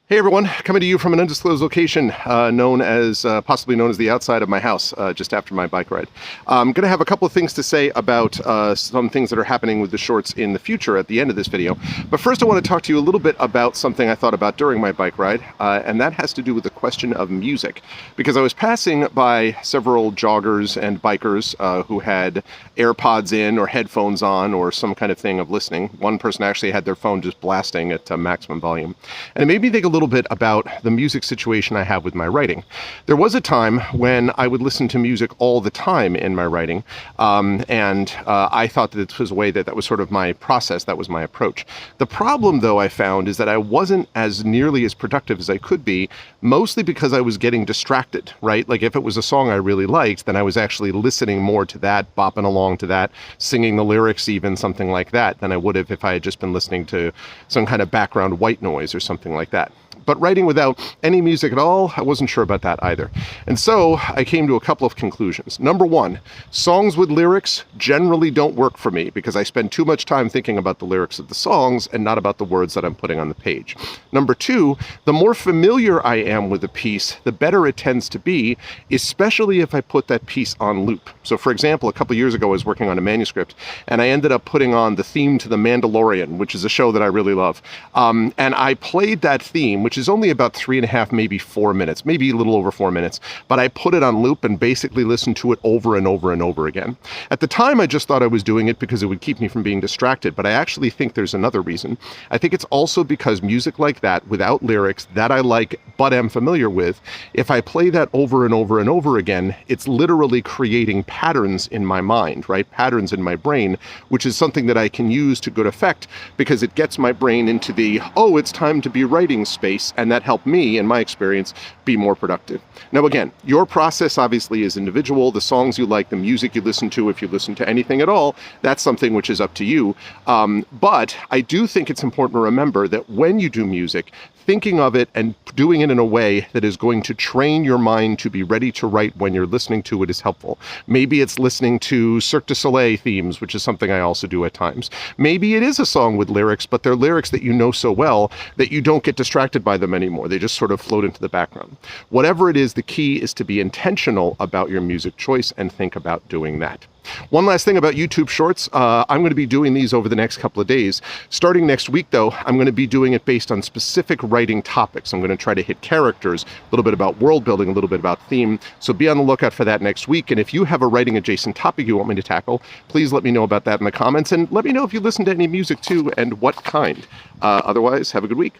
Hey everyone, coming to you from an undisclosed location possibly known as the outside of my house, just after my bike ride. I'm going to have a couple of things to say about some things that are happening with the shorts in the future at the end of this video. But first I want to talk to you a little bit about something I thought about during my bike ride, and that has to do with the question of music. Because I was passing by several joggers and bikers who had AirPods in or headphones on or some kind of thing of listening. One person actually had their phone just blasting at maximum volume. And it made me think a little bit about the music situation I have with my writing. There was a time when I would listen to music all the time in my writing, and I thought that this was a way that was sort of my process, that was my approach. The problem, though, I found is that I wasn't as nearly as productive as I could be, mostly because I was getting distracted, right? Like if it was a song I really liked, then I was actually listening more to that, bopping along to that, singing the lyrics even, something like that, than I would have if I had just been listening to some kind of background white noise or something like that. But writing without any music at all, I wasn't sure about that either. And so I came to a couple of conclusions. Number one, songs with lyrics generally don't work for me because I spend too much time thinking about the lyrics of the songs and not about the words that I'm putting on the page. Number two, the more familiar I am with a piece, the better it tends to be, especially if I put that piece on loop. So for example, a couple years ago I was working on a manuscript and I ended up putting on the theme to The Mandalorian, which is a show that I really love. And I played that theme, which is only about 3.5, maybe 4 minutes, maybe a little over 4 minutes, but I put it on loop and basically listened to it over and over and over again. At the time, I just thought I was doing it because it would keep me from being distracted, but I actually think there's another reason. I think it's also because music like that, without lyrics, that I like but am familiar with, if I play that over and over and over again, it's literally creating patterns in my mind, right? Patterns in my brain, which is something that I can use to good effect because it gets my brain into the, oh, it's time to be writing space, and that helped me, in my experience, be more productive. Now again, your process obviously is individual. The songs you like, the music you listen to, if you listen to anything at all, that's something which is up to you. But I do think it's important to remember that when you do music, thinking of it and doing it in a way that is going to train your mind to be ready to write when you're listening to it is helpful. Maybe it's listening to Cirque du Soleil themes, which is something I also do at times. Maybe it is a song with lyrics, but they're lyrics that you know so well that you don't get distracted by them anymore. They just sort of float into the background. Whatever it is, the key is to be intentional about your music choice and think about doing that. One last thing about YouTube Shorts. I'm going to be doing these over the next couple of days. Starting next week, though, I'm going to be doing it based on specific writing topics. I'm going to try to hit characters, a little bit about world building, a little bit about theme. So be on the lookout for that next week. And if you have a writing adjacent topic you want me to tackle, please let me know about that in the comments. And let me know if you listen to any music too and what kind. Otherwise, have a good week.